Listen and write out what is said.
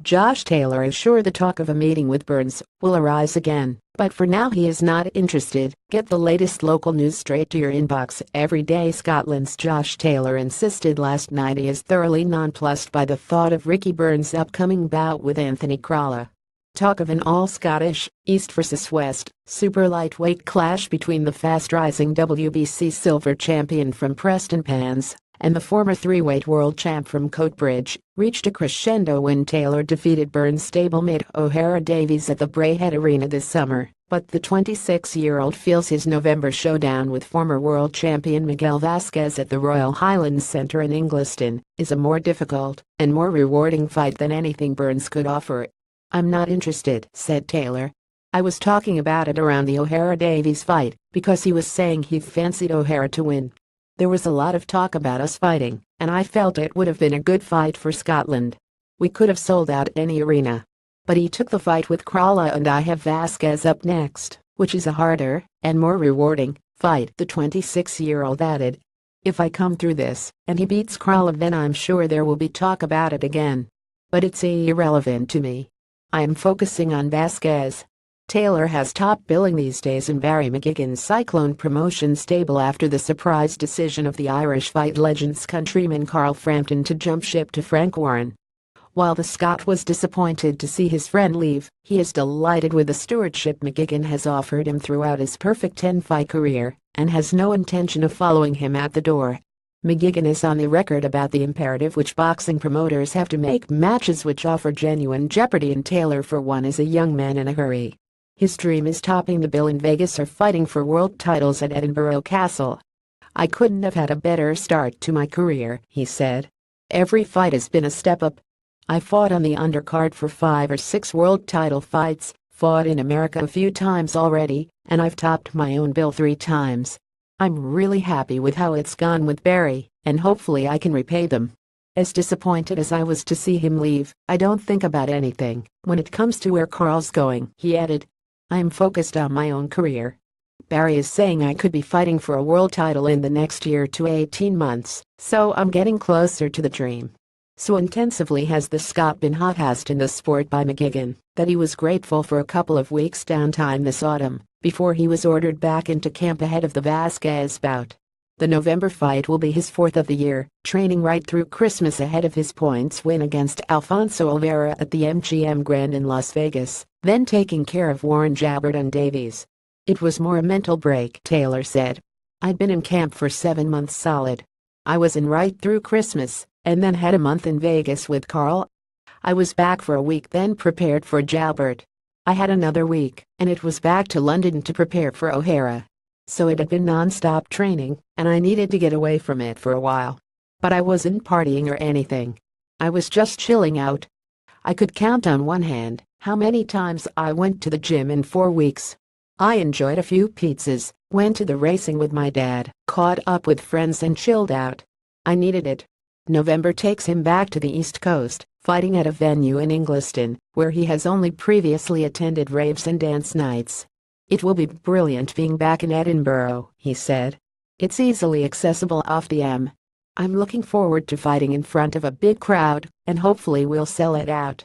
Josh Taylor is sure the talk of a meeting with Burns will arise again, but for now he is not interested. Get the latest local news straight to your inbox every day. Scotland's Josh Taylor insisted last night he is thoroughly nonplussed by the thought of Ricky Burns' upcoming bout with Anthony Crolla. Talk of an all-Scottish, East versus West, super lightweight clash between the fast-rising WBC silver champion from Preston Pans and the former three-weight world champ from Coatbridge reached a crescendo when Taylor defeated Burns' stablemate O'Hara Davies at the Braehead Arena this summer, but the 26-year-old feels his November showdown with former world champion Miguel Vasquez at the Royal Highlands Centre in Ingliston is a more difficult and more rewarding fight than anything Burns could offer. "I'm not interested," said Taylor. "I was talking about it around the O'Hara Davies fight because he was saying he fancied O'Hara to win. There was a lot of talk about us fighting, and I felt it would have been a good fight for Scotland. We could have sold out any arena. But he took the fight with Crolla and I have Vasquez up next, which is a harder and more rewarding fight," the 26-year-old added. "If I come through this and he beats Crolla, then I'm sure there will be talk about it again. But it's irrelevant to me. I am focusing on Vasquez." Taylor has top billing these days in Barry McGuigan's Cyclone promotion stable after the surprise decision of the Irish fight legend's countryman Carl Frampton to jump ship to Frank Warren. While the Scot was disappointed to see his friend leave, he is delighted with the stewardship McGuigan has offered him throughout his perfect 10-fight career and has no intention of following him out the door. McGuigan is on the record about the imperative which boxing promoters have to make matches which offer genuine jeopardy, and Taylor for one is a young man in a hurry. His dream is topping the bill in Vegas or fighting for world titles at Edinburgh Castle. "I couldn't have had a better start to my career," he said. "Every fight has been a step up. I fought on the undercard for 5 or 6 world title fights, fought in America a few times already, and I've topped my own bill 3 times. I'm really happy with how it's gone with Barry, and hopefully I can repay them." As disappointed as I was to see him leave, I don't think about anything when it comes to where Carl's going, he added. "I'm focused on my own career. Barry is saying I could be fighting for a world title in the next year to 18 months, so I'm getting closer to the dream." So intensively has the Scot been hothoused in the sport by McGuigan that he was grateful for a couple of weeks downtime this autumn before he was ordered back into camp ahead of the Vasquez bout. The November fight will be his 4th of the year, training right through Christmas ahead of his points win against Alfonso Oliveira at the MGM Grand in Las Vegas, then taking care of Warren Jabbert on Davies. "It was more a mental break," Taylor said. "I'd been in camp for 7 months solid. I was in right through Christmas, and then had a month in Vegas with Carl. I was back for a week, then prepared for Jabbert. I had another week, and it was back to London to prepare for O'Hara. So it had been non-stop training, and I needed to get away from it for a while. But I wasn't partying or anything. I was just chilling out. I could count on one hand how many times I went to the gym in 4 weeks. I enjoyed a few pizzas, went to the racing with my dad, caught up with friends and chilled out. I needed it." November takes him back to the East Coast, fighting at a venue in Ingliston, where he has only previously attended raves and dance nights. "It will be brilliant being back in Edinburgh," he said. "It's easily accessible off the M. I'm looking forward to fighting in front of a big crowd, and hopefully we'll sell it out."